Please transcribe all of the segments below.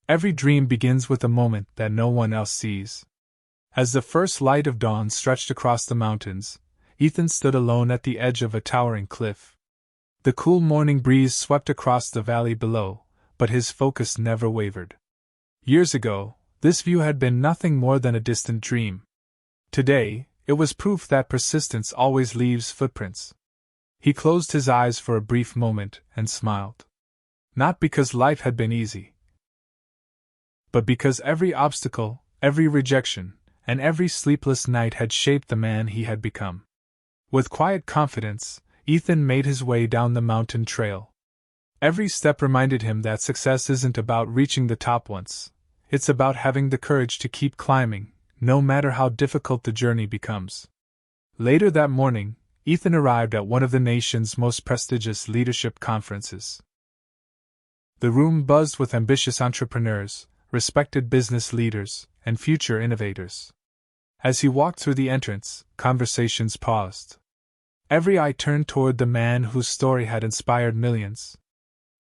Every dream begins with a moment that no one else sees. As the first light of dawn stretched across the mountains, Ethan stood alone at the edge of a towering cliff. The cool morning breeze swept across the valley below, but his focus never wavered. Years ago, this view had been nothing more than a distant dream. Today, it was proof that persistence always leaves footprints. He closed his eyes for a brief moment and smiled. Not because life had been easy, but because every obstacle, every rejection, and every sleepless night had shaped the man he had become. With quiet confidence, Ethan made his way down the mountain trail. Every step reminded him that success isn't about reaching the top once, it's about having the courage to keep climbing, no matter how difficult the journey becomes. Later that morning, Ethan arrived at one of the nation's most prestigious leadership conferences. The room buzzed with ambitious entrepreneurs, respected business leaders, and future innovators. As he walked through the entrance, conversations paused. Every eye turned toward the man whose story had inspired millions.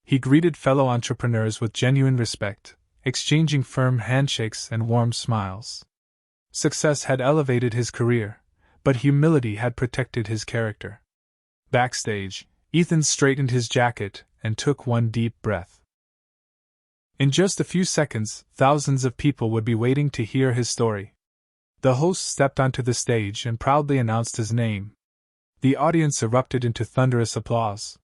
He greeted fellow entrepreneurs with genuine respect, exchanging firm handshakes and warm smiles. Success had elevated his career, but humility had protected his character. Backstage, Ethan straightened his jacket and took one deep breath. In just a few seconds, thousands of people would be waiting to hear his story. The host stepped onto the stage and proudly announced his name. The audience erupted into thunderous applause.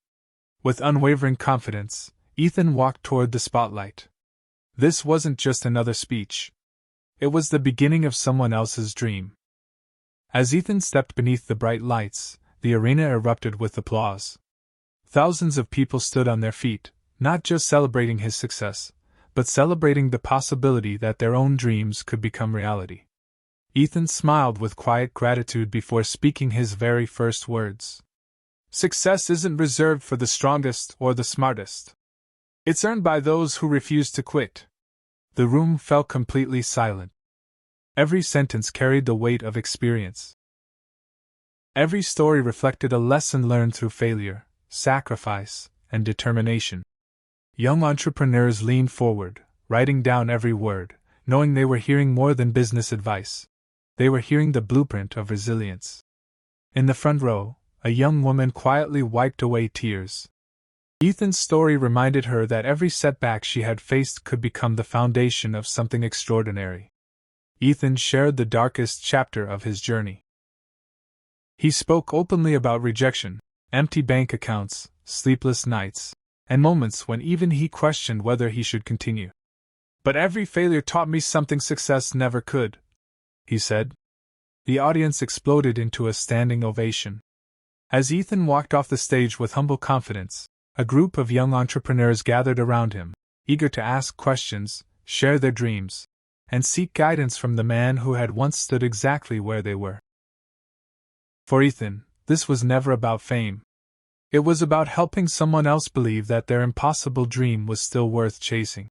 With unwavering confidence, Ethan walked toward the spotlight. This wasn't just another speech. It was the beginning of someone else's dream. As Ethan stepped beneath the bright lights, the arena erupted with applause. Thousands of people stood on their feet, not just celebrating his success, but celebrating the possibility that their own dreams could become reality. Ethan smiled with quiet gratitude before speaking his very first words. Success isn't reserved for the strongest or the smartest. It's earned by those who refuse to quit. The room fell completely silent. Every sentence carried the weight of experience. Every story reflected a lesson learned through failure, sacrifice, and determination. Young entrepreneurs leaned forward, writing down every word, knowing they were hearing more than business advice. They were hearing the blueprint of resilience. In the front row, a young woman quietly wiped away tears. Ethan's story reminded her that every setback she had faced could become the foundation of something extraordinary. Ethan shared the darkest chapter of his journey. He spoke openly about rejection, empty bank accounts, sleepless nights, and moments when even he questioned whether he should continue. But every failure taught me something success never could, he said. The audience exploded into a standing ovation. As Ethan walked off the stage with humble confidence, a group of young entrepreneurs gathered around him, eager to ask questions, share their dreams, and seek guidance from the man who had once stood exactly where they were. For Ethan, this was never about fame. It was about helping someone else believe that their impossible dream was still worth chasing.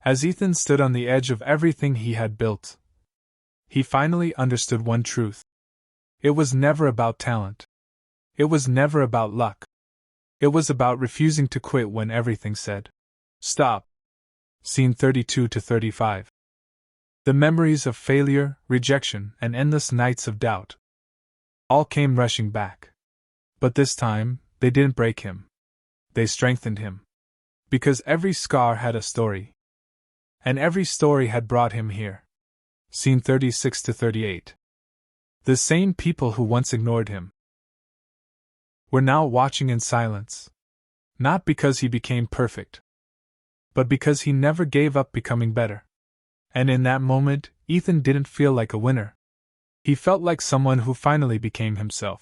As Ethan stood on the edge of everything he had built, he finally understood one truth. It was never about talent. It was never about luck. It was about refusing to quit when everything said, "Stop." Scene 32-35. The memories of failure, rejection, and endless nights of doubt all came rushing back. But this time, they didn't break him. They strengthened him. Because every scar had a story. And every story had brought him here. Scene 36-38. The same people who once ignored him were now watching in silence. Not because he became perfect, but because he never gave up becoming better. And in that moment, Ethan didn't feel like a winner. He felt like someone who finally became himself.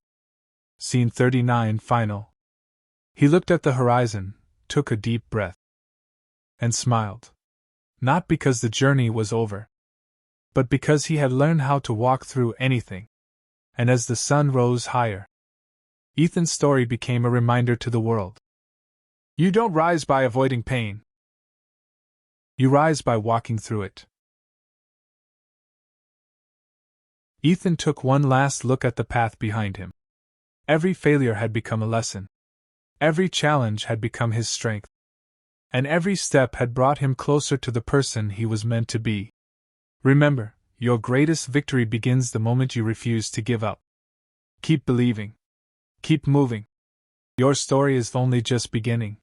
Scene 39 Final. He looked at the horizon, took a deep breath, and smiled. Not because the journey was over, but because he had learned how to walk through anything. And as the sun rose higher, Ethan's story became a reminder to the world. You don't rise by avoiding pain. You rise by walking through it. Ethan took one last look at the path behind him. Every failure had become a lesson. Every challenge had become his strength. and every step had brought him closer to the person he was meant to be. Remember, your greatest victory begins the moment you refuse to give up. Keep believing. Keep moving. Your story is only just beginning.